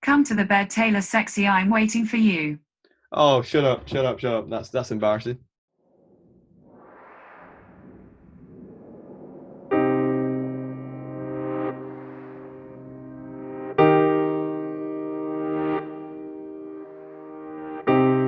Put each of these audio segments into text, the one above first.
Come to the bed, Taylor Sexy, I'm waiting for you. Oh, shut up. That's embarrassing.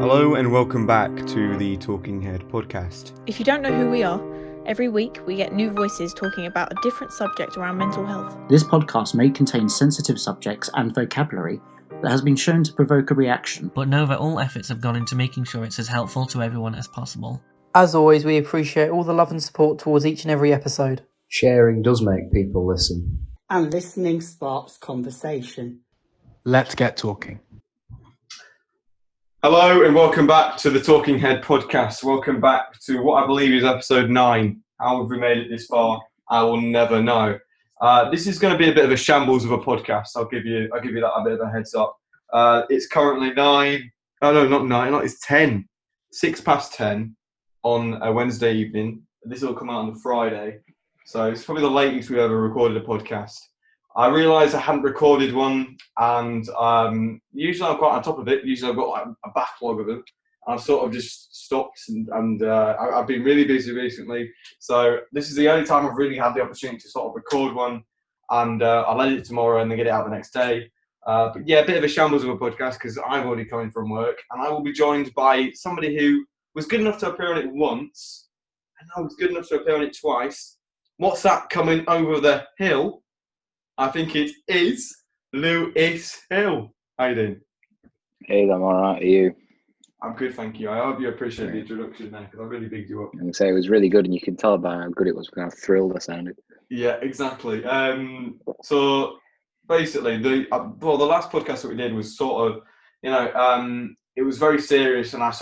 Hello and welcome back to the Talking Head podcast. If you don't know who we are, every week we get new voices talking about a different subject around mental health. This podcast may contain sensitive subjects and vocabulary that has been shown to provoke a reaction. But know that all efforts have gone into making sure it's as helpful to everyone as possible. As always, we appreciate all the love and support towards each and every episode. Sharing does make people listen. And listening sparks conversation. Let's get talking. Hello and welcome back to the Talking Head podcast. Welcome back to what I believe is episode 9. How have we made it this far? I will never know. This is going to be a bit of a shambles of a podcast. I'll give you that a bit of a heads up. It's currently 9. Oh no, not 9. No, it's 10. 6 past 10 on a Wednesday evening. This will come out on the Friday, so it's probably the latest we've ever recorded a podcast. I realised I hadn't recorded one, and usually I'm quite on top of it. Usually I've got like a backlog of them. I've sort of just stopped, and I've been really busy recently. So this is the only time I've really had the opportunity to sort of record one, and I'll edit it tomorrow and then get it out the next day. But yeah, a bit of a shambles of a podcast because I'm already coming from work, and I will be joined by somebody who was good enough to appear on it once, and I was good enough to appear on it twice. What's that coming over the hill? I think it is Lewis Hill. How you doing? Hey, I'm alright. Are you? I'm good, thank you. I hope you appreciate the introduction there because I really bigged you up. I'm going to say it was really good, and you can tell by how good it was, how thrilled I sounded. Yeah, exactly. So basically, the last podcast that we did was sort of, it was very serious, and I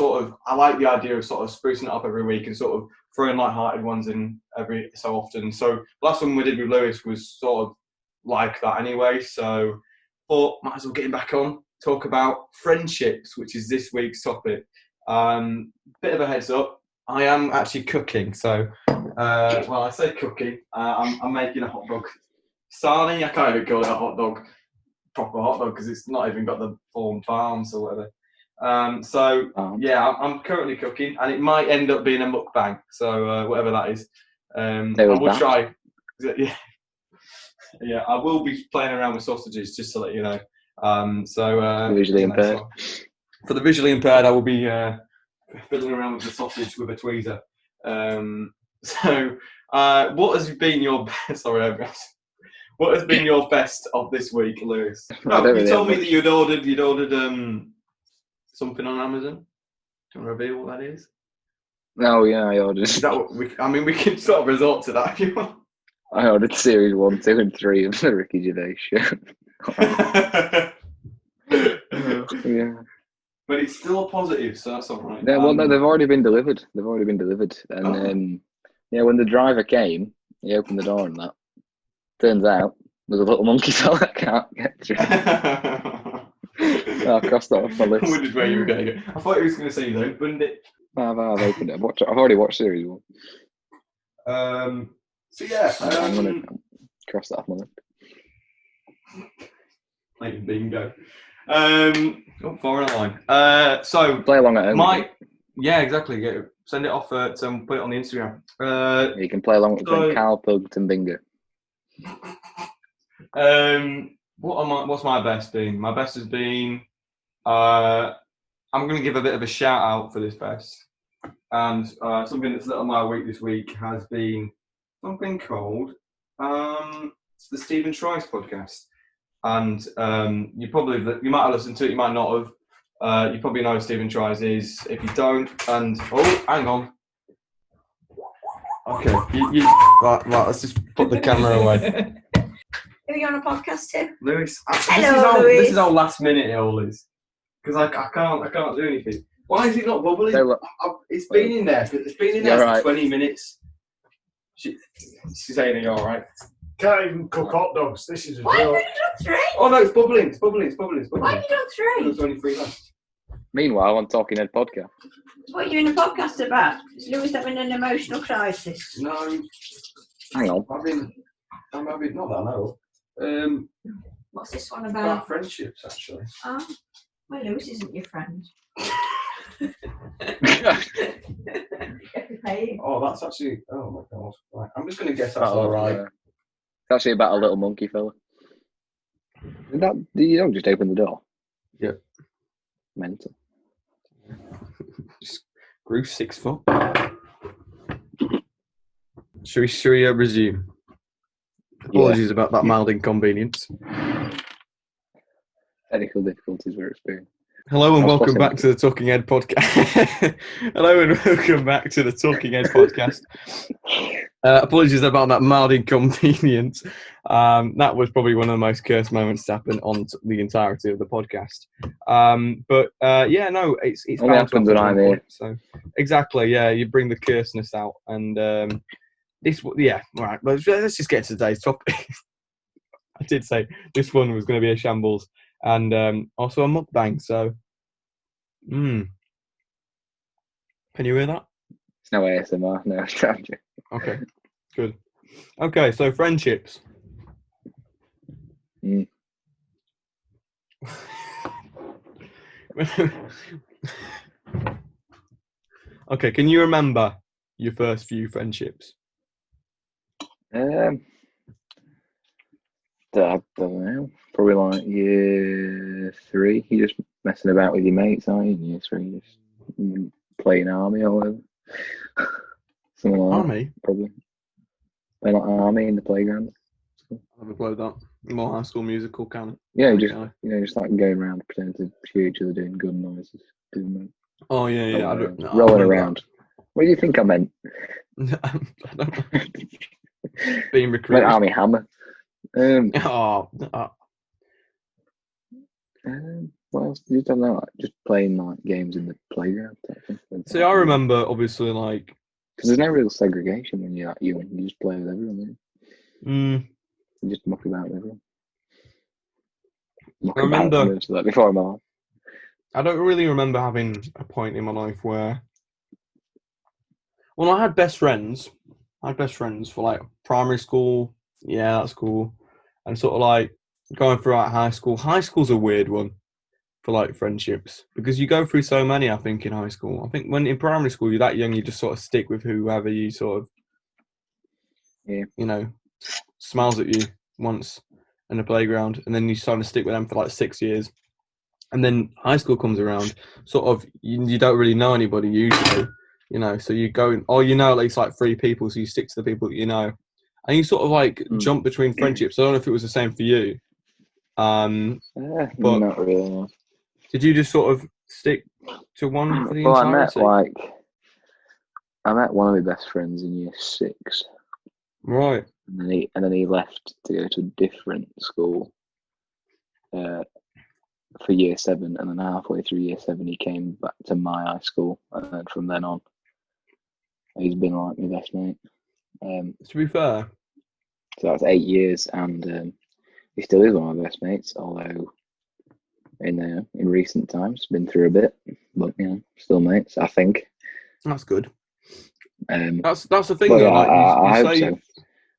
like the idea of sort of sprucing it up every week and sort of throwing light-hearted ones in every so often. So the last one we did with Lewis was sort of like that anyway, so thought might as well get him back on, talk about friendships, which is this week's topic. Bit of a heads up, I am actually cooking, so I say cooking, I'm making a hot dog sarnie. I can't even call it a hot dog, proper hot dog, because it's not even got the form farms or whatever. I'm currently cooking, and it might end up being a mukbang, so whatever that is. I will try. Yeah, I will be playing around with sausages, just to let you know. Visually impaired. For the visually impaired, I will be fiddling around with the sausage with a tweezer. What has been your what has been your best of this week, Lewis? You told me that you'd ordered something on Amazon. Do you want to reveal what that is? Oh yeah, I ordered. Is that what we can sort of resort to that if you want. I ordered series 1, 2, and 3 of the Ricky Gervais show. Yeah. But it's still a positive, so that's all right. Yeah, well, no, they've already been delivered. And when the driver came, he opened the door and that. Turns out there's a little monkey fella that can't get through. I crossed that off my list. I wondered where you were going to go. I thought he was going to say you opened it. I've opened it. I've already watched series 1. I'm going to cross that off my list. Like bingo. Far in line. So play along at home. Yeah, exactly. Send it off to put it on the Instagram. You can play along with Carl Pilkington bingo. What's my best been? My best has been. I'm going to give a bit of a shout out for this best, and something that's lit on my week this week has been something called the Stephen Trice podcast. And you might have listened to it, you might not have. You probably know who Stephen Trice is. If you don't, hang on. Okay, right, let's just put the camera away. Are you on a podcast too? Lewis, Hello, Lewis. This is how last minute it all is. Because I can't do anything. Why is it not bubbling? It's been in there. It's been in there for 20 minutes. She's saying, are you alright? Can't even cook hot dogs. This is a Why have joke. you done 3? Oh no, it's bubbling. Why have you done 3? There's only 3 left. Meanwhile, I'm Talking Head podcast. What are you in a podcast about? Is Lewis having an emotional crisis? No. Hang on. I'm having not that I know. What's this one About about? friendships, actually. Oh, well, Lewis isn't your friend. Oh, that's actually. Oh my god! Right, I'm just going to guess that's Oh, all right. It's actually about a little monkey fella. You don't just open the door. Yep. Mental. Just grew 6 foot. Should we resume? Apologies about that mild inconvenience. Technical difficulties were experienced. Hello and welcome back to the Talking Head podcast. Hello and welcome back to the Talking Head podcast. Apologies about that mild inconvenience. That was probably one of the most cursed moments to happen on the entirety of the podcast. It's only bound to happens when I'm here. So exactly, yeah, you bring the curseness out, and right. Let's just get to today's topic. I did say this one was going to be a shambles, and also a mukbang. So, can you hear that? It's no ASMR, no. Okay, good. Okay, so friendships. Okay, can you remember your first few friendships? I don't know. Probably like year 3. You're just messing about with your mates, aren't you? In year 3, just playing army or whatever. Something like Army? that, probably. Playing like army in the playground. I never played that. More High School Musical kind of. Yeah, just like going around pretending to shoot each other, doing gun noises, doing that. Oh yeah. Rolling around. What do you think I meant? I don't know. Being recruited. Like Army Hammer. What else? You don't know, like just playing like games in the playground. See, I remember obviously like because there's no real segregation when you're you just play with everyone. You just muck about with everyone. I remember that before I'm on. I don't really remember having a point in my life where. Well, I had best friends. For like primary school. Yeah, that's cool. And sort of like going throughout high school. High school's a weird one for like friendships because you go through so many. I think in high school. I think when in primary school you're that young, you just sort of stick with whoever you sort of, smiles at you once in the playground, and then you start to stick with them for like 6 years. And then high school comes around, sort of you don't really know anybody usually. So you go, at least like 3 people, so you stick to the people that you know. And you sort of like jump between friendships. I don't know if it was the same for you. But not really. No. Did you just sort of stick to one for the entirety? I met one of my best friends in year 6. Right. And then he left to go to a different school for year 7, and then halfway through year 7 he came back to my high school, and then from then on he's been like my best mate. To be fair, so that's 8 years, and he still is one of my best mates. Although in recent times, been through a bit, but still mates. I think that's good. That's the thing. Well, though, I hope so.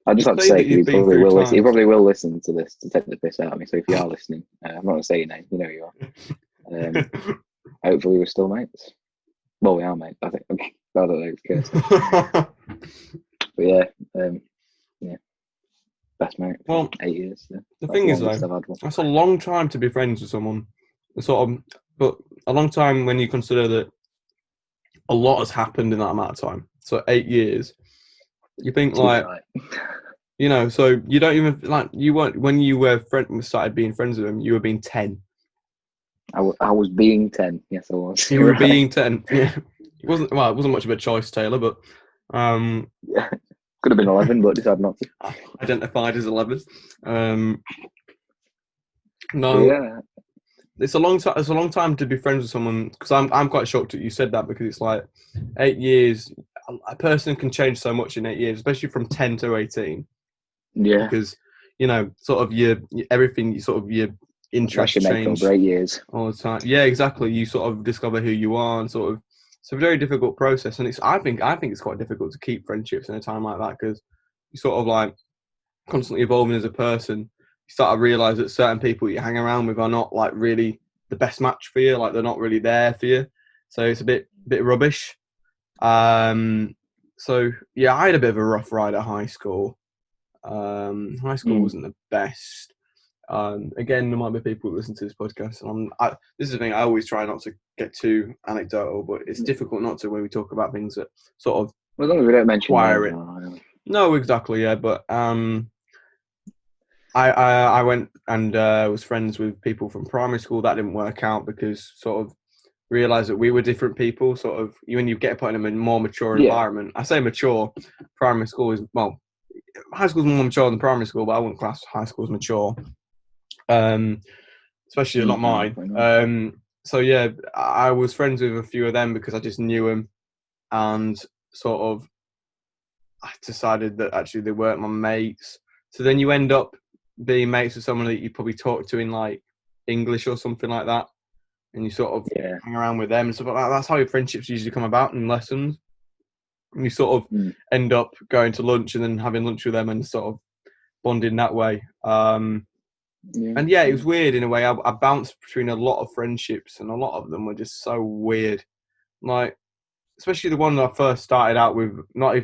I just have to say he probably will listen. He probably will listen to this to take the piss out of me. So if you are listening, I'm not going to say your name. You know you are. Hopefully we're still mates. Well, we are mates. I think. I don't know. It's but yeah, best mate. Well, 8 years. Yeah. The thing is, though, that's a long time to be friends with someone. But a long time when you consider that a lot has happened in that amount of time. So 8 years. You think like, so you don't even like you weren't when you were started being friends with him. You were being 10. I was being 10. Yes, I was. You were being 10. Yeah, it wasn't much of a choice, Taylor, but yeah, could have been 11, but decided not to. Identified as 11. It's a long time. It's a long time to be friends with someone. Because I'm quite shocked that you said that, because it's like 8 years. A person can change so much in 8 years, especially from 10 to 18. Yeah. Because sort of your everything, sort of your interests change. Make or break years all the time. Yeah, exactly. You sort of discover who you are, and sort of it's a very difficult process. And I think it's quite difficult to keep friendships in a time like that, because you're sort of like constantly evolving as a person. start to realise that certain people you hang around with are not like really the best match for you. Like they're not really there for you. So it's a bit rubbish. So yeah, I had a bit of a rough ride at high school. High school wasn't the best. Again, there might be people who listen to this podcast, and this is the thing. I always try not to get too anecdotal, but it's difficult not to when we talk about things that sort of. Well, as long as we don't mention it. No, exactly, yeah. But I went and was friends with people from primary school. That didn't work out because sort of realised that we were different people. Sort of when you get put in a more mature environment. I say mature. Primary school is high school is more mature than primary school, but I wouldn't class high school as mature. Especially not mine. So yeah, I was friends with a few of them because I just knew them, and sort of I decided that actually they weren't my mates. So then you end up being mates with someone that you probably talk to in like English or something like that, and you sort of hang around with them and stuff like that. That's how your friendships usually come about in lessons. And you sort of end up going to lunch and then having lunch with them and sort of bonding that way. And yeah, it was weird in a way. I bounced between a lot of friendships, and a lot of them were just so weird. Like, especially the one that I first started out with. I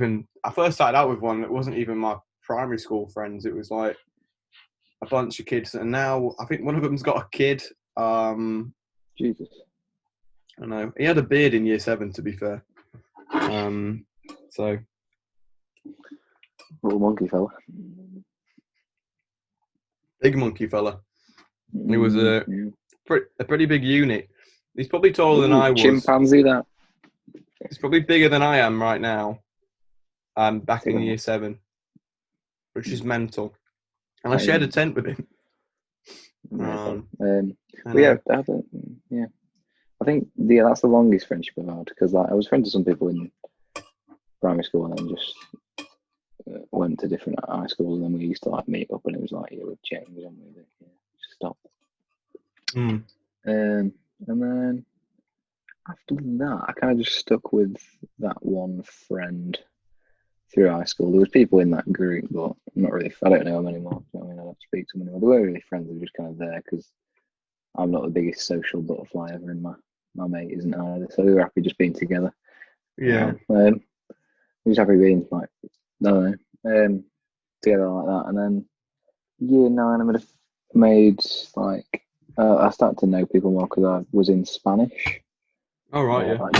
first started out with one that wasn't even my primary school friends. It was like a bunch of kids, and now I think one of them's got a kid. Jesus. I know he had a beard in year 7. To be fair, so little monkey fella. Big monkey fella. He was a pretty big unit. He's probably taller than I was. Chimpanzee, that. He's probably bigger than I am right now. Back in year 7, which is mental. And I shared a tent with him. I think that's the longest friendship I've had, because like I was friends with some people in primary school and then just went to different high schools, and then we used to like meet up, and it was like we've changed, and we just stopped. And then after that, I kind of just stuck with that one friend through high school. There was people in that group, but not really. I don't know them anymore. You know what I mean, I don't speak to them anymore. They weren't really friends. They were just kind of there because I'm not the biggest social butterfly ever, and my mate isn't either. So we were happy just being together. Yeah. We was happy being like, together like that. And then year 9, I made like I started to know people more because I was in Spanish. Oh right, yeah. Like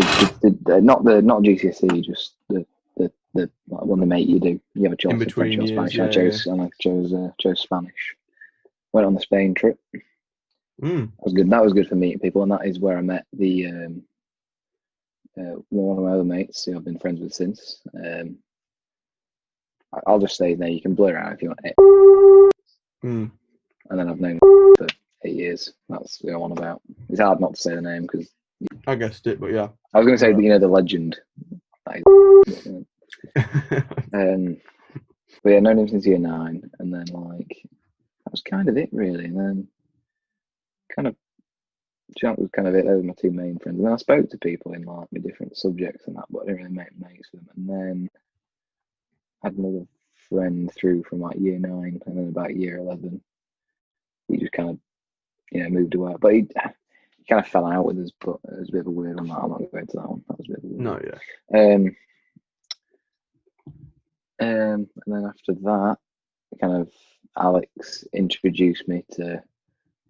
not GCSE, just the like one they make you do. You have a choice in between French or years, Spanish. I chose Spanish. Went on the Spain trip. That was good. That was good for meeting people, and that is where I met the one of my other mates who I've been friends with since. I'll just say there, you can blur out if you want it. And then I've known for 8 years. That's what I'm on about. It's hard not to say the name because I guessed it, but yeah. I was going to say the legend. That is, but yeah, known him since year 9, and then like that was kind of it really. And then Jack was kind of it. Those were my 2 main friends. And then I spoke to people in like my different subjects and that, but I didn't really make mates with them. And then I had another friend through from like year 9, and then about year 11, he just kind of moved away. But he kind of fell out with us. But it was a bit of a weird one. I'm not going to go into that one. That was a bit of a weird No, yeah. And then after that, kind of Alex introduced me to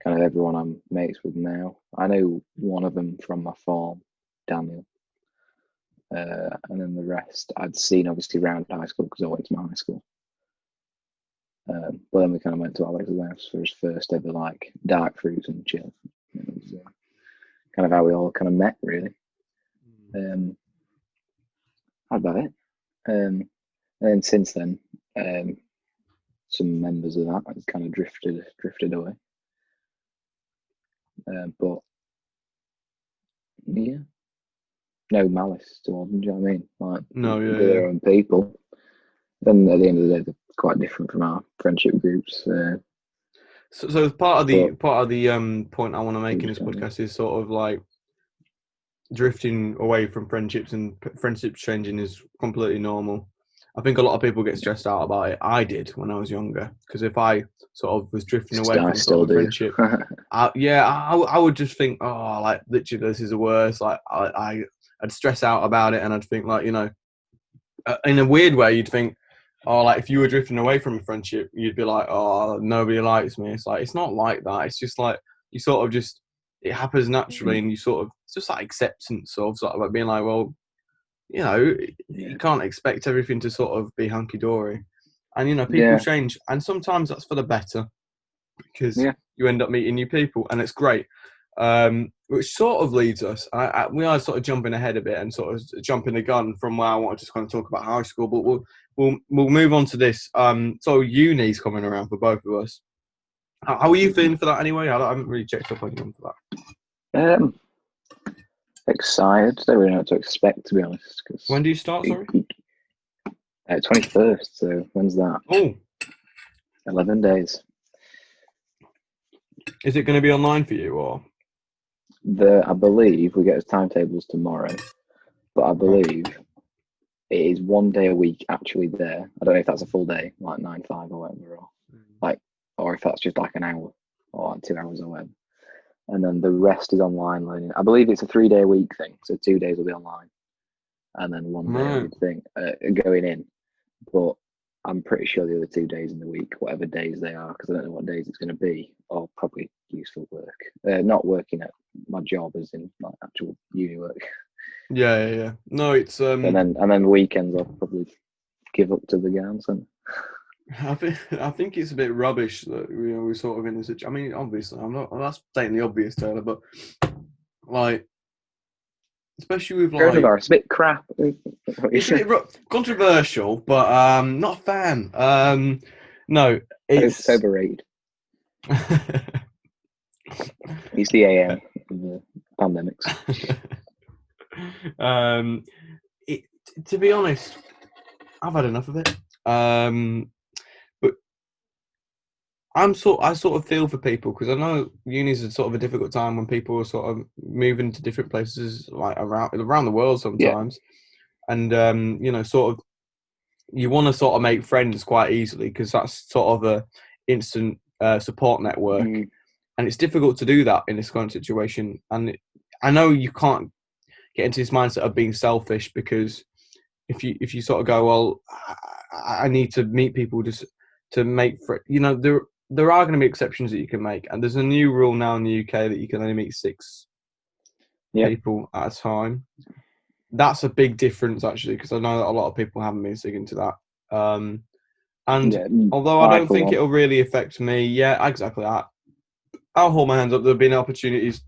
kind of everyone I'm mates with now. I know one of them from my farm, Daniel. And then the rest I'd seen obviously around high school because I went to my high school. But then we kind of went to Alex's house for his first ever like dark fruits and chill. It was kind of how we all kind of met really. That's about it. And then since then, some members of that have kind of drifted away. But yeah, no malice towards them. Do you know what I mean? Like, no, yeah, they're their own people. Then at the end of the day, they're quite different from our friendship groups. So part of the point I want to make in this podcast is sort of like drifting away from friendships, and friendships changing is completely normal. I think a lot of people get stressed out about it. I did when I was younger, because if I sort of was drifting away I from still sort of do. friendship, I would just think, oh, like literally this is the worst. Like I'd stress out about it, and I'd think like, in a weird way, you'd think, oh, like if you were drifting away from a friendship, you'd be like, oh, nobody likes me. It's like, it's not like that. It's just like you sort of just, it happens naturally, and you sort of, it's just like acceptance of sort of like being like, well, you can't expect everything to sort of be hunky dory, and people change, and sometimes that's for the better, because you end up meeting new people, and it's great. Which sort of leads us. We are sort of jumping ahead a bit and sort of jumping the gun from where I wanted to kind of talk about high school, but we'll move on to this. So uni's coming around for both of us. How are you feeling for that anyway? I haven't really checked up on you for that. Excited. Don't really know what to expect, to be honest. When do you start? Sorry. 21st. So when's that? Oh, 11 days. Is it going to be online for you, or? I believe we get his timetables tomorrow, but I believe it is 1 day a week actually there. I don't know if that's a full day, like 9-5 or whatever, or if that's just like an hour or like 2 hours or whatever. And then the rest is online learning. I believe it's a 3-day-a-week thing, so 2 days will be online, and then 1 day thing going in. But I'm pretty sure the other 2 days in the week, whatever days they are, because I don't know what days it's going to be, are probably useful work. Not working at my job, as in like actual uni work. Yeah. No, it's And then weekends I'll probably give up to the garden centre. I think it's a bit rubbish that we're sort of in this situation. I mean, obviously, that's stating the obvious, Taylor, but like, especially with like, coronavirus, a bit crap. It's a bit controversial, but not a fan. No, it's overrated. It's the AM of the pandemics. To be honest, I've had enough of it. But I sort of feel for people, because I know uni's a sort of a difficult time when people are sort of moving to different places, like around the world sometimes, and sort of you want to sort of make friends quite easily, because that's sort of a instant support network, and it's difficult to do that in this kind of situation. And I know you can't get into this mindset of being selfish, because if you sort of go, well, I need to meet people just to make there are going to be exceptions that you can make, and there's a new rule now in the UK that you can only meet 6 people at a time. That's a big difference, actually, because I know that a lot of people haven't been sticking to that. Although I don't think it'll really affect me, exactly that. I'll hold my hands up. There have been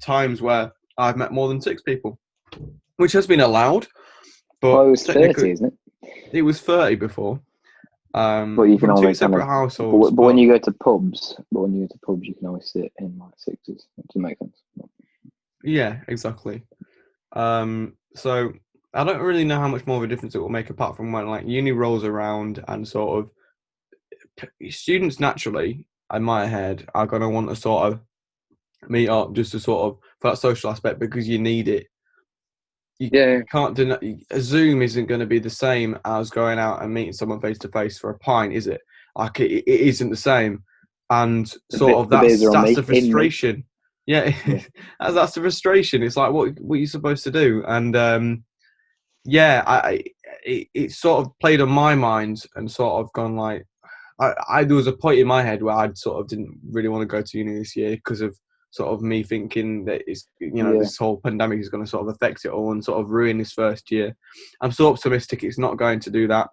times where I've met more than 6 people, which has been allowed. But it was 30, isn't it? It was 30 before. But you can from only 2 separate households. But when you go to pubs, you can always sit in like 6s. Does it make sense? Yeah, exactly. So I don't really know how much more of a difference it will make, apart from when like uni rolls around, and sort of students naturally, in my head, are going to want to sort of meet up just to sort of for that social aspect, because you need it. You can't deny. Zoom isn't going to be the same as going out and meeting someone face to face for a pint, is it? Like it isn't the same, and sort of that's the frustration. That's the frustration. It's like what are you supposed to do? And it sort of played on my mind, and sort of gone like, there was a point in my head where I sort of didn't really want to go to uni this year, because of sort of me thinking that it's this whole pandemic is going to sort of affect it all and sort of ruin this first year. I'm so optimistic it's not going to do that,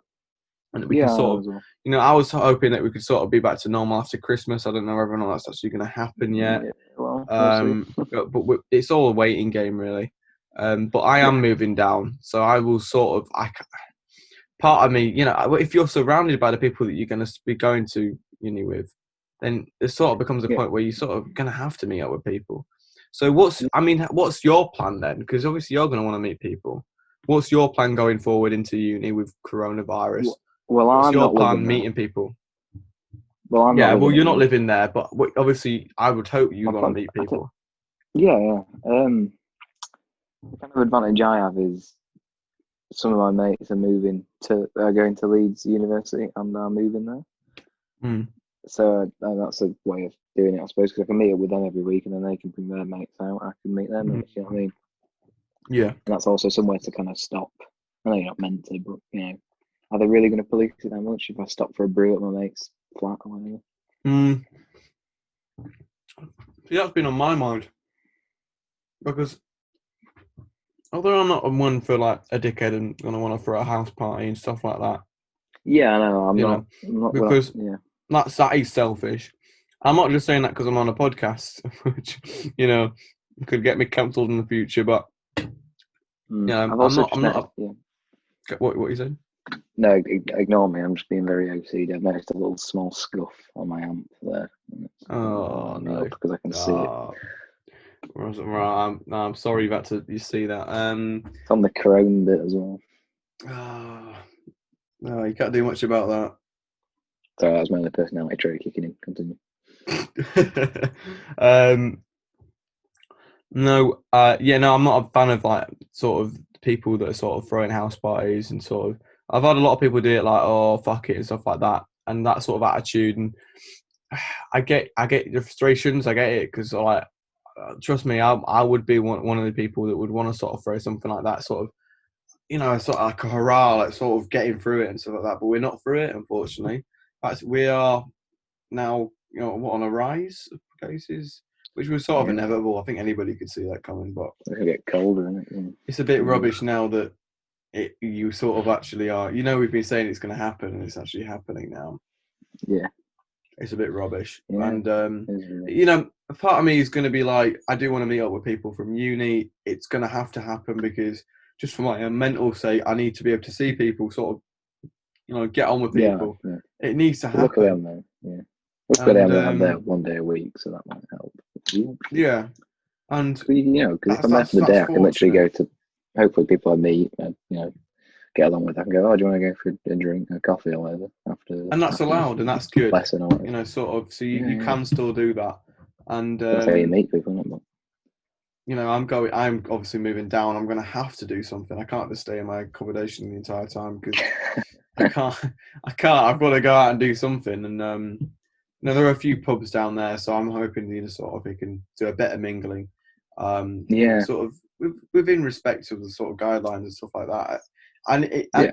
and we can sort of I was hoping that we could sort of be back to normal after Christmas. I don't know whether or not that's actually going to happen yet. We'll but it's all a waiting game, really. But I am moving down, so I will sort of part of me, if you're surrounded by the people that you're going to be going to uni with, then it sort of becomes a point where you're sort of going to have to meet up with people. So what's your plan then? Because obviously you're going to want to meet people. What's your plan going forward into uni with coronavirus? What's your plan meeting people? Well, you're not living there, but obviously I would hope you want to meet people. The kind of advantage I have is some of my mates are going to Leeds University and are moving there. Mm. So that's a way of doing it, I suppose, because I can meet up with them every week and then they can bring their mates out. I can meet their mates, you know what I mean? Yeah. And that's also somewhere to kind of stop. I know you're not meant to, but, you know, are they really going to police it that much if I stop for a brew at my mate's flat or whatever? See, that's been on my mind. Because although I'm not one for like a dickhead and gonna want to throw a house party and stuff like that. Yeah, I know. I'm not because yeah. that is selfish. I'm not just saying that because I'm on a podcast, which could get me cancelled in the future. But I've also I'm not. What you saying? No, ignore me. I'm just being very OCD. I've noticed a little small scuff on my amp there. Oh no, because I can see it. Right, I'm sorry you see that. It's on the chrome bit as well. No, you can't do much about that. Sorry, that was my only personality trait kicking in. Continue. No, I'm not a fan of like sort of people that are sort of throwing house parties and sort of. I've had a lot of people do it like, oh fuck it and stuff like that, and that sort of attitude. And I get the frustrations. I get it because like, trust me, I would be one of the people that would want to sort of throw something like that, sort of, sort of like a hurrah, like sort of getting through it and stuff like that. But we're not through it, unfortunately. We are now, on a rise of cases, which was sort of inevitable. I think anybody could see that coming, but it's gonna get colder, isn't it? It's a bit rubbish now that you sort of actually are. We've been saying it's going to happen, and it's actually happening now. Yeah, it's a bit rubbish, yeah, and a part of me is going to be like, I do want to meet up with people from uni. It's going to have to happen because just for my own mental sake, I need to be able to see people, sort of, get on with people. Yeah. It needs to happen. Luckily, I'm there. Yeah. Luckily, I'm there 1 day a week, so that might help. Yeah, and because if I'm there for the day, I can literally go to. Hopefully, people I meet, get along with. I can go. Oh, do you want to go for a drink, a coffee, or whatever? And that's allowed, and that's good. Lesson, or sort of. So you can still do that, and that's how you meet people, not. I'm obviously moving down. I'm going to have to do something. I can't just stay in my accommodation the entire time because I can't. I've got to go out and do something. And there are a few pubs down there, so I'm hoping we can do a better mingling. Sort of within respect of the sort of guidelines and stuff like that. And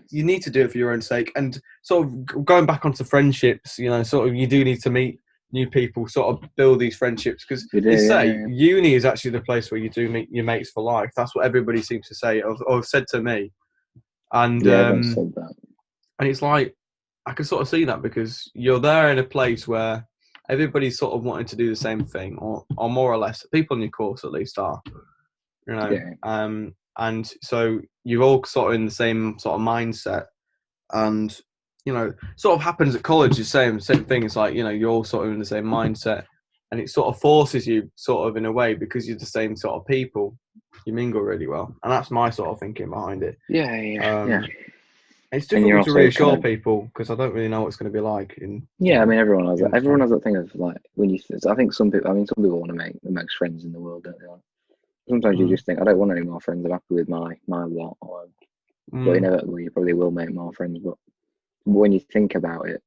you need to do it for your own sake. And sort of going back onto friendships, sort of you do need to meet new people, sort of build these friendships, because uni is actually the place where you do meet your mates for life. That's what everybody seems to say or said to me. And said that. And it's like, I can sort of see that because you're there in a place where everybody's sort of wanting to do the same thing, or more or less people in your course at least are, and so you're all sort of in the same sort of mindset, and sort of happens at college, the same thing. It's like, you're all sort of in the same mindset, and it sort of forces you sort of in a way, because you're the same sort of people, you mingle really well. And that's my sort of thinking behind it. It's difficult to reassure people because I don't really know what it's going to be like. I mean, everyone has that. Everyone has that thing of like, when you. I think some people want to make the most friends in the world, don't they? Like, sometimes you just think, I don't want any more friends. I'm happy with my lot. But inevitably, you probably will make more friends. But when you think about it,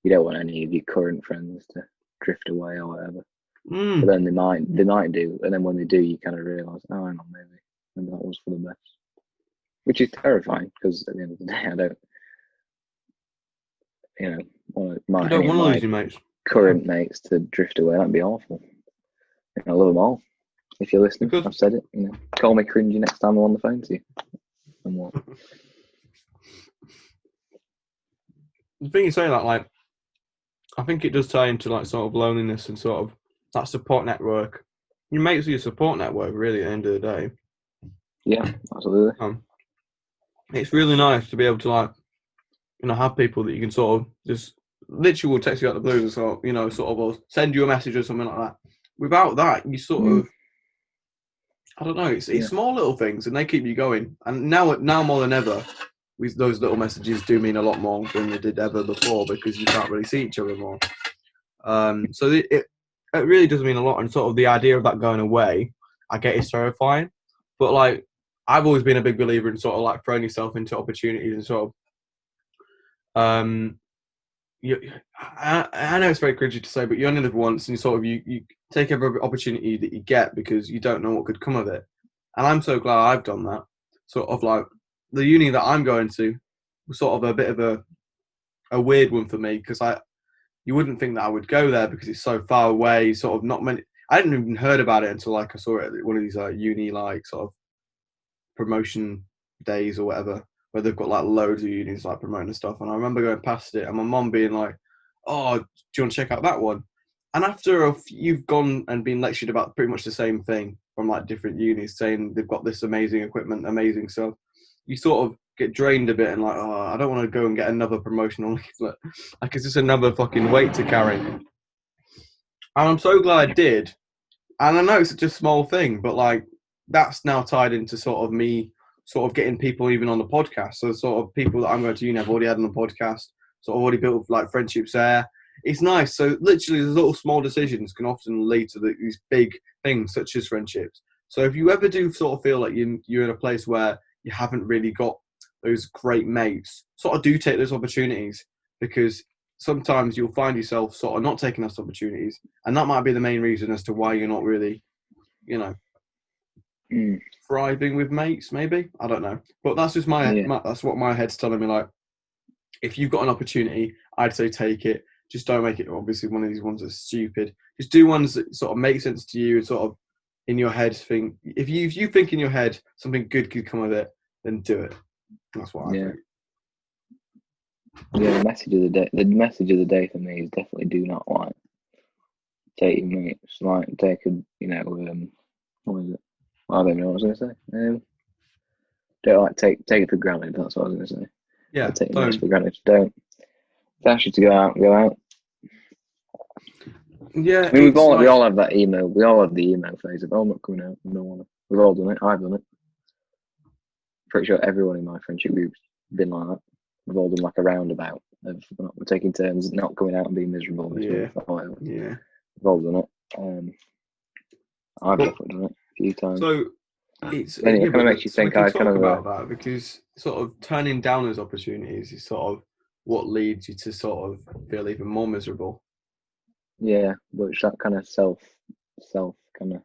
you don't want any of your current friends to drift away or whatever. But then they might do, and then when they do, you kind of realise, oh, hang on, maybe that was for the best. Which is terrifying, because at the end of the day, I don't, want my current mates to drift away. That'd be awful. I love them all. If you're listening, I've said it. Call me cringy next time I'm on the phone to you. And what? The thing you say that, like, I think it does tie into like sort of loneliness and sort of that support network. Your mates are your support network, really, at the end of the day. Yeah, absolutely. It's really nice to be able to, like, have people that you can sort of just literally will text you out the blue, or or send you a message or something like that. Without that, you sort of, I don't know. It's small little things, and they keep you going. And now more than ever, those little messages do mean a lot more than they did ever before, because you can't really see each other more. So it really does mean a lot. And sort of the idea of that going away, I get, is terrifying. But like, I've always been a big believer in sort of like throwing yourself into opportunities and sort of, I know it's very cringy to say, but you only live once, and you take every opportunity that you get because you don't know what could come of it. And I'm so glad I've done that. Sort of like the uni that I'm going to was sort of a bit of a weird one for me because you wouldn't think that I would go there because it's so far away. Sort of not many. I hadn't even heard about it until like I saw it at one of these like uni like sort of promotion days or whatever, where they've got like loads of unis like promoting stuff. And I remember going past it and my mum being like, "Oh, do you want to check out that one?" And after you've gone and been lectured about pretty much the same thing from like different unis, saying they've got this amazing equipment, amazing stuff, you sort of get drained a bit and like, oh, I don't want to go and get another promotional leaflet. Like it's just another fucking weight to carry. And I'm so glad I did. And I know it's such a small thing, but like that's now tied into sort of me sort of getting people even on the podcast. So sort of people that I'm going to uni I've already had on the podcast, sort of already built like friendships there. It's nice. So literally these little small decisions can often lead to these big things such as friendships. So if you ever do sort of feel like you're in a place where you haven't really got those great mates, sort of do take those opportunities, because sometimes you'll find yourself sort of not taking those opportunities, and that might be the main reason as to why you're not really, thriving with mates. Maybe, I don't know, but that's just that's what my head's telling me. Like, if you've got an opportunity, I'd say take it. Just don't make it obviously one of these ones that's stupid. Just do ones that sort of make sense to you and sort of in your head think. If you think in your head something good could come of it, then do it. That's what I think. Yeah, the message of the day. The message of the day for me is definitely do not like take your mates. Like take a, what is it? I don't know what I was going to say. Don't like take it for granted. That's what I was going to say. Yeah, take your mates for granted. Don't. If they ask you to go out, go out. Yeah, I mean, we all have that email. We all have the email phase of, "Oh, I'm not coming out. I don't want to." We've all done it. I've done it. Pretty sure everyone in my friendship group's been like that. We've all done like a roundabout of we're taking turns not coming out and being miserable. Yeah. We've all done it. I've definitely done it a few times. So it kind of makes you think. I kind of about that because sort of turning down those opportunities is sort of what leads you to sort of feel even more miserable. Yeah, but it's that kind of self kind of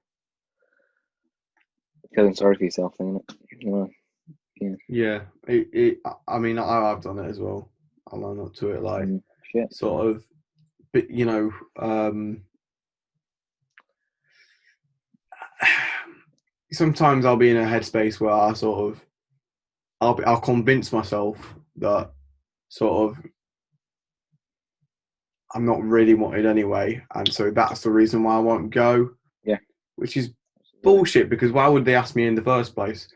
feeling sorry for yourself thing, isn't it? Yeah. I mean, I've done it as well. I'll own up to it. Like, sort of, but sometimes I'll be in a headspace where I sort of, I'll convince myself that sort of I'm not really wanted anyway, and so that's the reason why I won't go. Yeah, which is bullshit, because why would they ask me in the first place?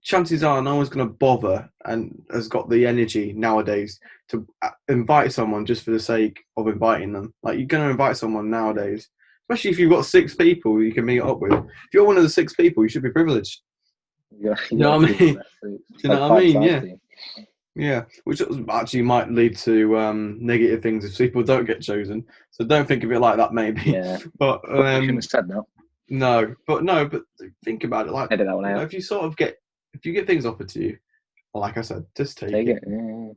Chances are no one's going to bother and has got the energy nowadays to invite someone just for the sake of inviting them. Like, you're going to invite someone nowadays, especially if you've got 6 people you can meet up with. If you're one of the 6 people, you should be privileged. You know what I mean? Do you know what I mean? Yeah. Yeah, which actually might lead to negative things if people don't get chosen. So don't think of it like that, maybe. Yeah. But you shouldn't have said that. No, but think about it. Like, if you sort of get things offered to you, like I said, just take it. Yeah.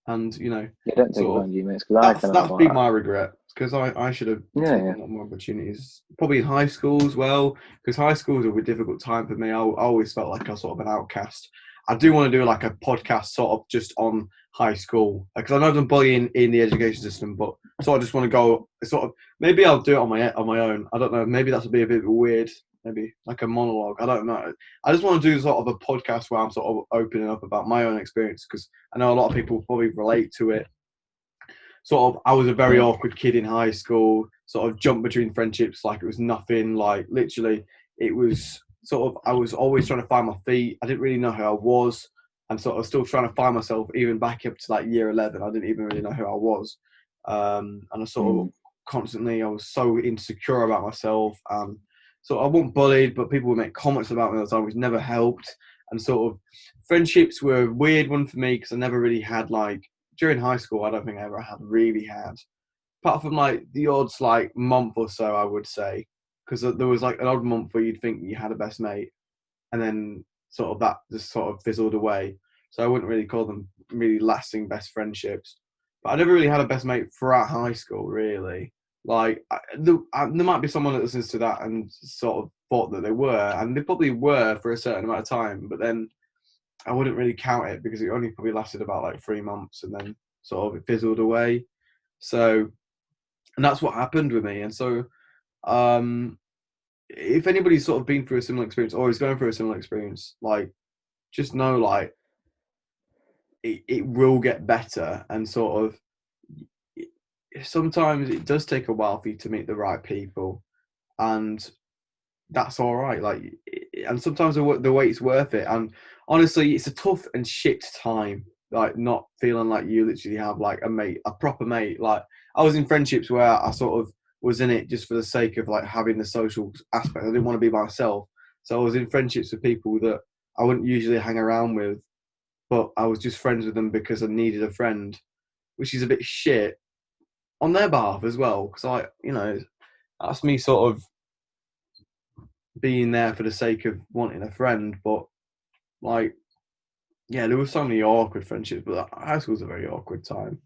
And don't take it on you, mates. Because that's been my regret. Because I should have taken a lot more opportunities. Probably in high school as well. Because high school was a difficult time for me. I always felt like I was sort of an outcast. I do want to do like a podcast sort of just on high school, because I know there's bullying in the education system, but I just want to go sort of, maybe I'll do it on my own. I don't know. Maybe that'll be a bit weird. Maybe like a monologue. I don't know. I just want to do sort of a podcast where I'm sort of opening up about my own experience, because I know a lot of people probably relate to it. Sort of, I was a very awkward kid in high school, sort of jumped between friendships like it was nothing. Like, literally, it was sort of, I was always trying to find my feet. I didn't really know who I was. And sort of still trying to find myself, even back up to like year 11. I didn't even really know who I was. And I sort of constantly, I was so insecure about myself. So I wasn't bullied, but people would make comments about me all the time, which never helped. And sort of friendships were a weird one for me, because I never really had, like, during high school, I don't think I ever really had. Apart from like the odds like month or so, I would say. Because there was like an odd month where you'd think you had a best mate, and then sort of that just sort of fizzled away. So I wouldn't really call them really lasting best friendships. But I never really had a best mate throughout high school, really. Like, there might be someone that listens to that and sort of thought that they were, and they probably were for a certain amount of time, but then I wouldn't really count it because it only probably lasted about like 3 months and then sort of it fizzled away. So, and that's what happened with me. And so, if anybody's sort of been through a similar experience or is going through a similar experience, like, just know, like, it will get better, and sort of sometimes it does take a while for you to meet the right people, and that's all right. Like, and sometimes the wait's worth it. And honestly, it's a tough and shit time, like, not feeling like you literally have like a mate, a proper mate. Like, I was in friendships where I sort of was in it just for the sake of like having the social aspect. I didn't want to be myself, so I was in friendships with people that I wouldn't usually hang around with, but I was just friends with them because I needed a friend, which is a bit shit on their behalf as well, because that's me sort of being there for the sake of wanting a friend. But like, yeah, there were so many awkward friendships, but high school was a very awkward time.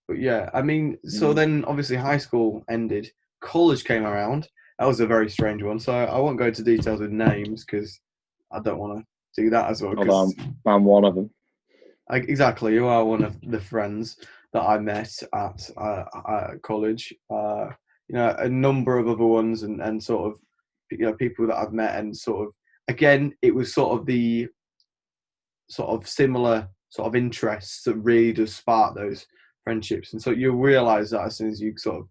But yeah, I mean, so then obviously high school ended, college came around. That was a very strange one. So I won't go into details with names because I don't want to do that as well. Although I'm one of them. Exactly, you are one of the friends that I met at college. A number of other ones, and sort of, people that I've met, and sort of, again, it was sort of the sort of similar sort of interests that really does spark those friendships. And so you'll realise that as soon as you sort of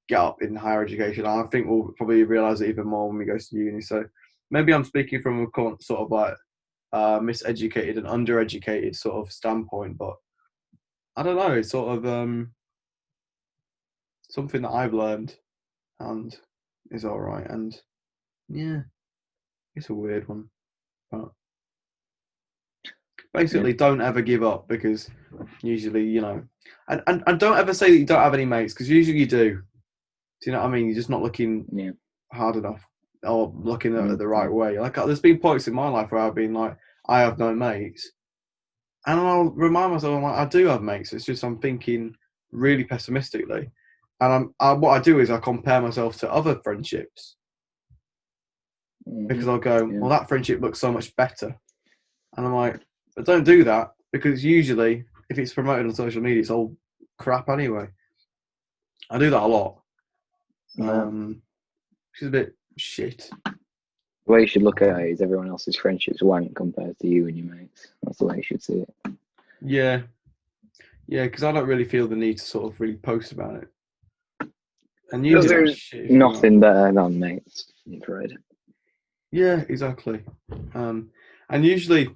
get up in higher education. I think we'll probably realise it even more when we go to uni. So maybe I'm speaking from a sort of like miseducated and undereducated sort of standpoint, but I don't know, it's sort of something that I've learned and is all right. And yeah, it's a weird one, but basically, don't ever give up, because usually, and don't ever say that you don't have any mates, because usually you do. Do you know what I mean? You're just not looking hard enough or looking at it the right way. Like, there's been points in my life where I've been like, I have no mates, and I'll remind myself, I'm like, I do have mates. It's just I'm thinking really pessimistically, and what I do is I compare myself to other friendships, because I'll go, well, that friendship looks so much better, and I'm like, but don't do that, because usually if it's promoted on social media, it's all crap anyway. I do that a lot, which is a bit shit. The way you should look at it is everyone else's friendships wank compared to you and your mates. That's the way you should see it. Yeah, because I don't really feel the need to sort of really post about it. And usually there's nothing better than mates, I'm afraid. Yeah, exactly. And usually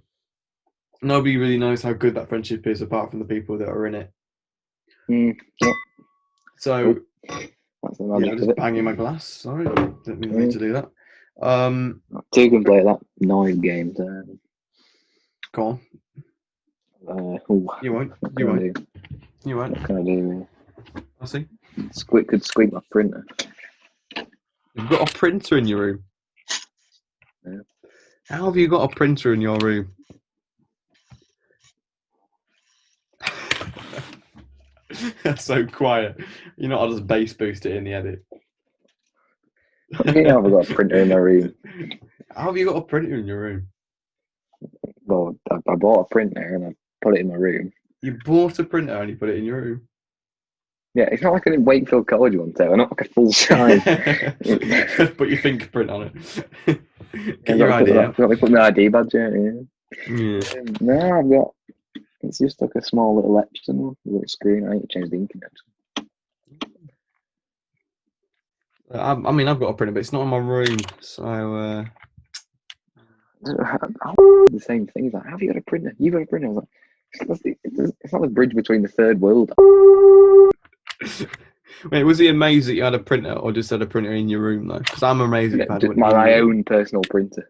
nobody really knows how good that friendship is apart from the people that are in it. So, I'm just banging my glass. Sorry, didn't mean to do that. Two can play that noise game. Go on. You won't. What can I do? I see. Could squeak my printer. You've got a printer in your room? Yeah. How have you got a printer in your room? That's so quiet. I'll just bass boost it in the edit. I've got a printer in my room. How have you got a printer in your room? Well, I bought a printer and I put it in my room. You bought a printer and you put it in your room? Yeah, it's not like I didn't Wakefield College one day. Not like a full size. Put your fingerprint on it. Get your ID out. Got to put my ID badge in. Yeah. No, I've got. It's just like a small little Epson one, a little screen. I need to change the ink in it. I mean, I've got a printer, but it's not in my room, so. The same thing. He's like, have you got a printer? You got a printer? I was like, it's not the bridge between the third world. Wait, was he amazed that you had a printer, or just had a printer in your room though? Because I'm amazed that you had just my own personal printer.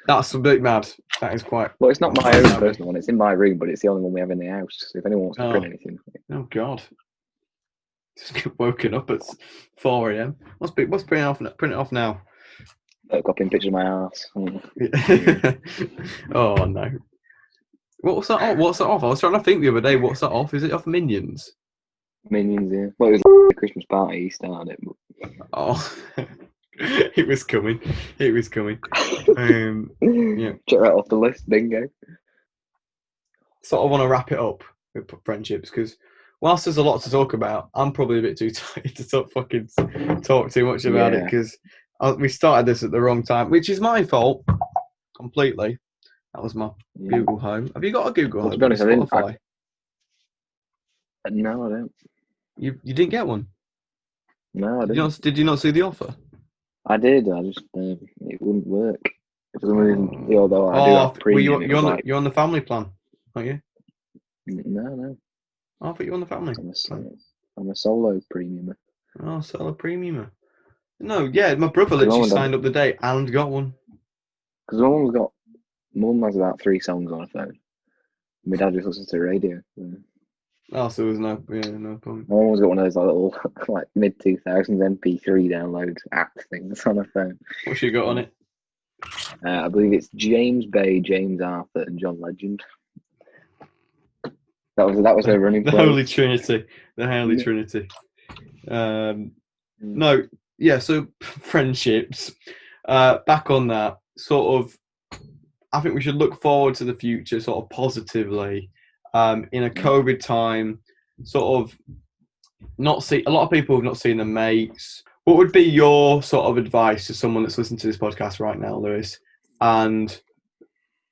That's a bit mad. That is quite. Well, it's not my own personal one. It's in my room, but it's the only one we have in the house. So if anyone wants to print anything. Oh God. Just get woken up at 4 a.m. What's printing off now? Copying pictures of my ass. Oh no. What's that off? What's that off? I was trying to think the other day. What's that off? Is it off Minions? Minions, yeah. Well, it was a Christmas party. He started it. But... Oh, it was coming. It was coming. Yeah. Check that off the list. Bingo. Sort of want to wrap it up with friendships because whilst there's a lot to talk about, I'm probably a bit too tired to talk too much about it because we started this at the wrong time, which is my fault completely. That was my Google Home. Have you got a Google Home? To be honest, I didn't. No, I don't. You didn't get one? No, I didn't. Did you not see the offer? I did. I just it wouldn't work. For some reason, although I do have premium. You're on the family plan, aren't you? No. Oh, I thought you were on the family. I'm a solo premiumer. Oh, solo premiumer. No, yeah, my brother literally signed up the day and got one. Because Mum has about 3 songs on her phone. My dad just listens to the radio. So. Oh, so there's no problem. My mum's got one of those little mid-2000s MP3 download app things on her phone. What's she got on it? I believe it's James Bay, James Arthur, and John Legend. That was her running The place. Holy Trinity. The Holy Trinity. No, yeah, so friendships. Back on that, sort of, I think we should look forward to the future sort of positively. In a COVID time, sort of not see a lot of people have not seen their mates. What would be your sort of advice to someone that's listening to this podcast right now, Lewis, and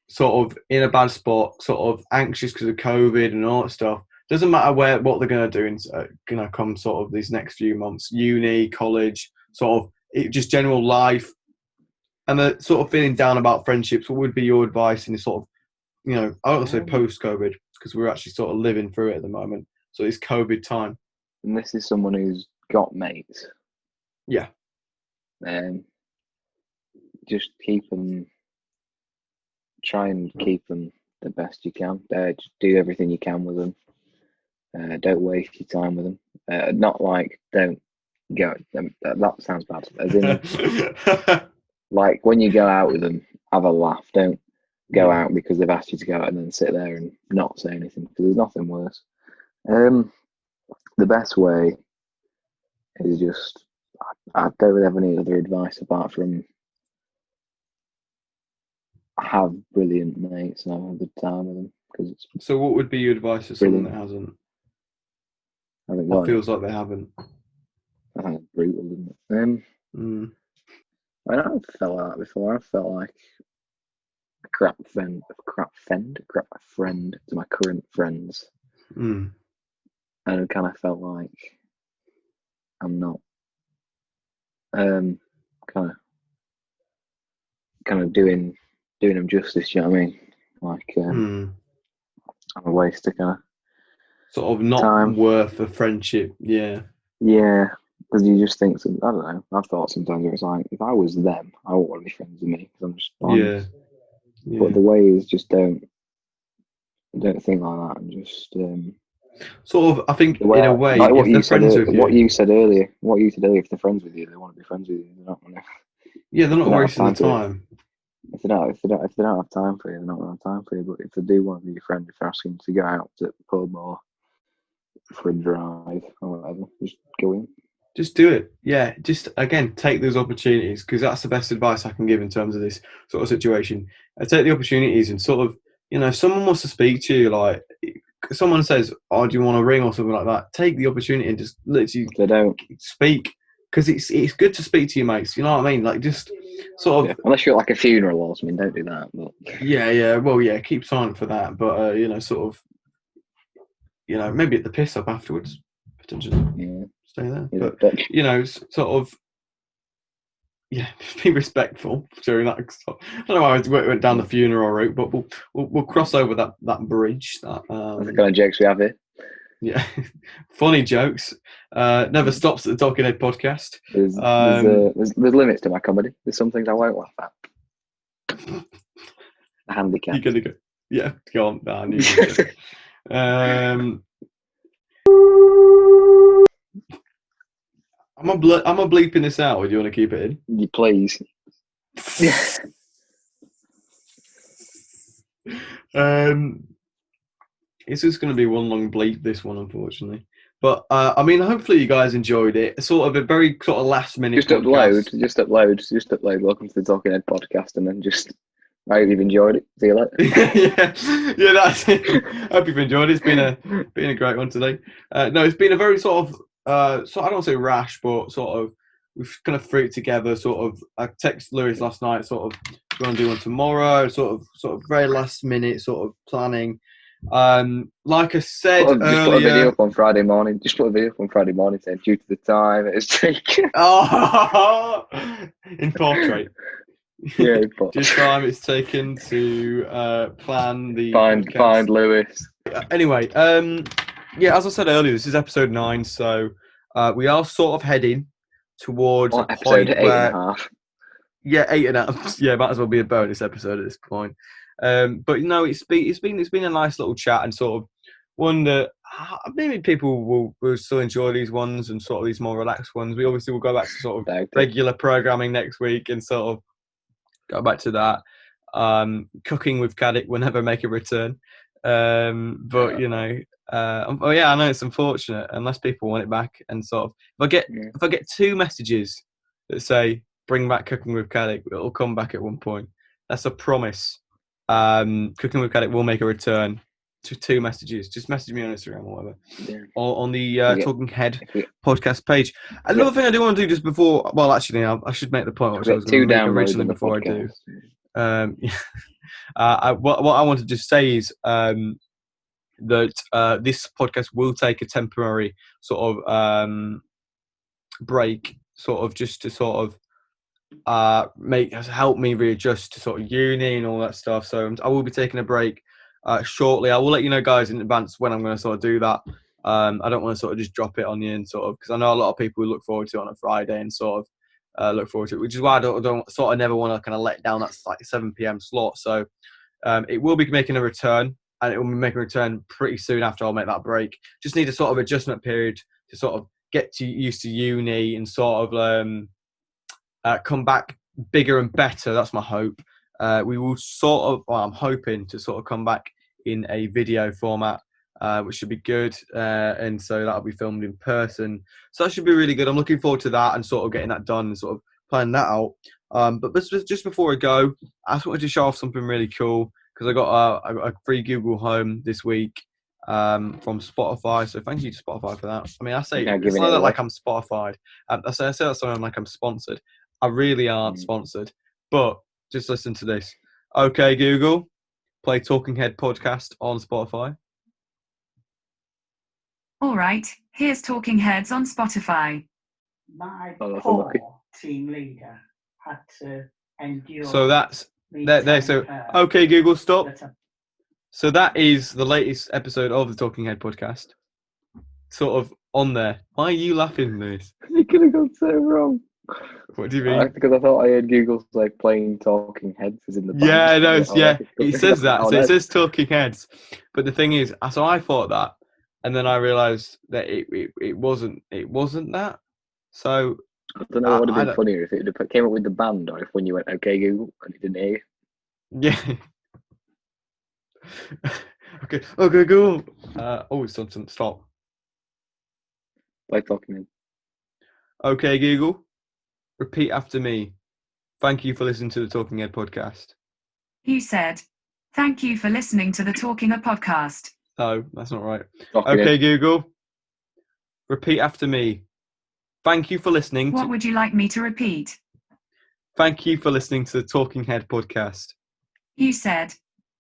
sort of in a bad spot, sort of anxious because of COVID and all that stuff? Doesn't matter what they're going to do in come sort of these next few months, uni, college, sort of just general life, and they're sort of feeling down about friendships. What would be your advice in this sort of, I don't want to say post-COVID because we're actually sort of living through it at the moment. So it's COVID time. And this is someone who's got mates. Yeah. Just try and keep them the best you can. Just do everything you can with them. Don't waste your time with them. Not like don't go. That sounds bad. As in, like when you go out with them, have a laugh. Don't go out because they've asked you to go out and then sit there and not say anything, because there's nothing worse. The best way is just, I don't really have any other advice apart from have brilliant mates and have a good time with them. So what would be your advice to someone that hasn't? Or feels like they haven't? I think it's brutal, isn't it? I mean, I've felt like that before. I've felt like a crap friend to my current friends. And I kind of felt like I'm not kind of doing them justice, you know what I mean? Like I'm a waste of kind of sort of not time. Worth a friendship, yeah. Yeah, because you just think, I don't know, I've thought sometimes it's like, if I was them, I wouldn't want to be friends with me, because I'm just honest. Yeah. But the way is just don't think like that, and just sort of, I think, in a way, like if they're friends with you. What you said earlier, if they're friends with you, they want to be friends with you. They're not going to. Yeah, they're not wasting the time. If they don't have time for you, they're not going to have time for you. But if they do want to be your friend, if they're asking to go out to the pub or for a drive or whatever, just go in. Just do it. Yeah, just, again, take those opportunities, because that's the best advice I can give in terms of this sort of situation. I take the opportunities and sort of, if someone wants to speak to you, like, someone says, "Oh, do you want a ring?" or something like that, take the opportunity and just literally speak, because it's good to speak to your mates. You know what I mean? Like, just sort of, unless you're at like a funeral or something, don't do that. But yeah, keep silent for that. But sort of, maybe at the piss up afterwards, potentially, stay there. But sort of, be respectful during that. I don't know how it went down the funeral route, but we'll cross over that bridge. That's the kind of jokes we have here. Yeah, funny jokes. Never stops at the Talking Head podcast. There's limits to my comedy. There's some things I won't laugh at. A handicap. You're gonna go. Yeah, go on. Nah, I knew Am I bleeping this out, or do you want to keep it in? Please. Yeah. It's just going to be one long bleep, this one, unfortunately. But I mean, hopefully you guys enjoyed it. It's sort of a very sort of last minute Just podcast. upload. Welcome to the Talking Head podcast, and then just. I hope you've enjoyed it. See you later. yeah, that's it. Hope you've enjoyed it. It's been a great one today. No, it's been a very sort of I don't want to say rash, but sort of we've kind of threw it together. Sort of, I texted Lewis last night. Sort of, we're going to do one tomorrow. Sort of very last minute sort of planning. Like I said just earlier, put a video up on Friday morning. Just put a video up on Friday morning saying due to the time it has taken. Oh, in portrait. Yeah, just time it's taken to plan the find Lewis. Anyway, yeah, as I said earlier, this is episode 9, so we are sort of heading towards a episode point 8.5. Yeah, 8.5. Yeah, might as well be a bonus episode at this point. But no, it's been a nice little chat, and sort of wonder maybe people will still enjoy these ones and sort of these more relaxed ones. We obviously will go back to sort of regular programming next week and sort of go back to that. Cooking with Caddick will never make a return. But you know, oh yeah, I know it's unfortunate unless people want it back. And sort of, if I get 2 messages that say bring back Cooking with Caddick, it'll come back at one point. That's a promise. Cooking with Caddick will make a return. To 2 messages, just message me on Instagram or whatever, or on the Talking Head podcast page. Another thing I do want to do just before, well, actually, I should make the point which I was going to make originally before I do. What I want to just say is that this podcast will take a temporary sort of break, sort of just to sort of help me readjust to sort of uni and all that stuff. So I will be taking a break shortly. I will let you know, guys, in advance when I'm going to sort of do that. I don't want to sort of just drop it on you and sort of, because I know a lot of people look forward to it on a Friday and sort of look forward to it, which is why I don't sort of never want to kind of let down that like 7 p.m. slot. So it will be making a return, and it will be making a return pretty soon after I'll make that break. Just need a sort of adjustment period to sort of get used to uni and sort of come back bigger and better. That's my hope. We will sort of, well, I'm hoping to sort of come back in a video format, which should be good. And so that'll be filmed in person. So that should be really good. I'm looking forward to that and sort of getting that done and sort of planning that out. But just before I go, I just wanted to show off something really cool, because I got a free Google Home this week from Spotify. So thank you to Spotify for that. I mean, I say it's not like I'm Spotify. I say that something like I'm sponsored. I really aren't sponsored, but just listen to this. Okay, Google, play Talking Head podcast on Spotify. All right, here's Talking Heads on Spotify. My poor team leader had to endure. So that's there. So okay, Google, stop. So that is the latest episode of the Talking Head podcast. Sort of on there. Why are you laughing, Lewis? You could have gone so wrong. What do you mean? Because I thought I heard Google's like playing Talking Heads is in the band. Yeah, no, it says that. So it says Talking Heads, but the thing is, so I thought that, and then I realised that it wasn't that. So I don't know what would have been funnier if it came up with the band, or if when you went okay Google and it didn't hear you. Yeah. Okay, Google. Something. Stop. Play Talking Head. Okay, Google. Repeat after me. Thank you for listening to the Talking Head podcast. You said, thank you for listening to the Talking Head podcast. No, that's not right. Okay, Google. Repeat after me. Thank you for listening. What would you like me to repeat? Thank you for listening to the Talking Head podcast. You said,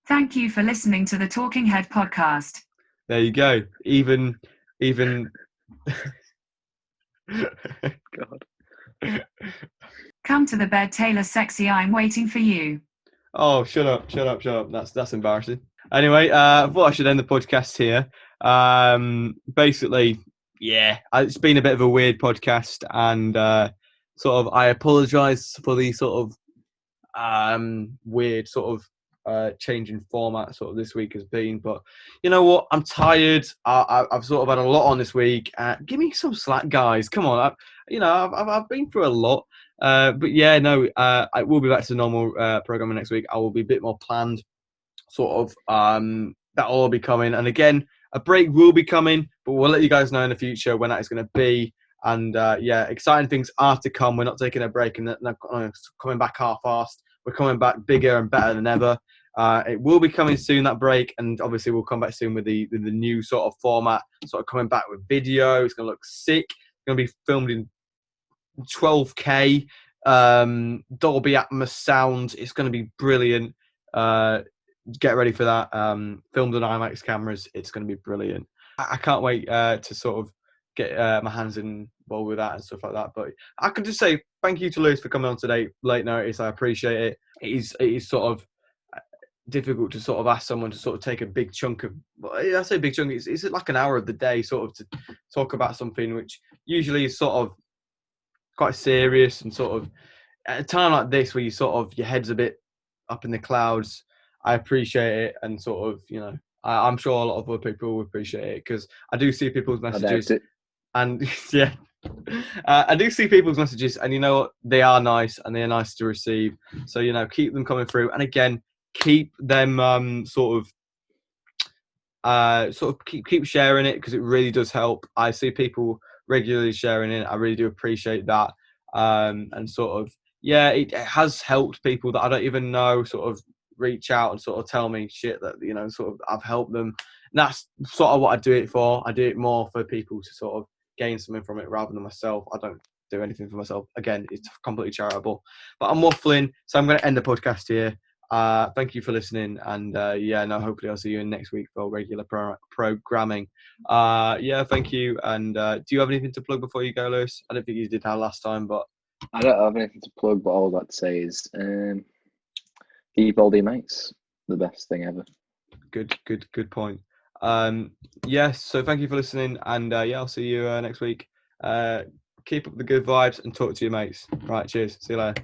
thank you for listening to the Talking Head podcast. There you go. Even. God. Come to the bed, Taylor Sexy, I'm waiting for you. Oh, shut up. That's embarrassing. Anyway, I thought I should end the podcast here. Basically, yeah, it's been a bit of a weird podcast, and sort of I apologise for the sort of weird sort of change in format sort of this week has been. But you know what? I'm tired. I've sort of had a lot on this week. Give me some slack, guys. Come on. I've been through a lot. But yeah, no, I will be back to the normal programming next week. I will be a bit more planned, sort of. That'll all be coming. And again, a break will be coming, but we'll let you guys know in the future when that is going to be. And yeah, exciting things are to come. We're not taking a break and not coming back half-assed. We're coming back bigger and better than ever. It will be coming soon, that break, and obviously we'll come back soon with the new sort of format, sort of coming back with video. It's going to look sick. It's going to be filmed in 12K, Dolby Atmos sound. It's going to be brilliant. Get ready for that. Filmed on IMAX cameras. It's going to be brilliant. I can't wait to sort of get my hands involved with that and stuff like that. But I could just say thank you to Lewis for coming on today, late notice. I appreciate it. It is sort of difficult to sort of ask someone to sort of take a big chunk of, I say big chunk, it's like an hour of the day sort of to talk about something which usually is sort of quite serious, and sort of at a time like this where you sort of your head's a bit up in the clouds. I appreciate it, and sort of, you know, I'm sure a lot of other people will appreciate it, because I do see people's messages, and yeah, I do see people's messages, and you know what, they are nice and they are nice to receive. So, you know, keep them coming through, and again, keep them sort of keep sharing it, because it really does help. I see people regularly sharing it. I really do appreciate that. And sort of, yeah, it has helped people that I don't even know sort of reach out and sort of tell me shit that, you know, sort of I've helped them. And that's sort of what I do it for. I do it more for people to sort of gain something from it rather than myself. I don't do anything for myself. Again, it's completely charitable. But I'm waffling, so I'm going to end the podcast here. Thank you for listening, and yeah, no, hopefully I'll see you in next week for regular programming. Yeah, thank you. And do you have anything to plug before you go, Lewis? I don't think you did that last time, but I don't have anything to plug, but all I've got to say is keep all your mates. The best thing ever. Good point. Yes, so thank you for listening, and yeah, I'll see you next week. Keep up the good vibes and talk to your mates. Right, cheers. See you later.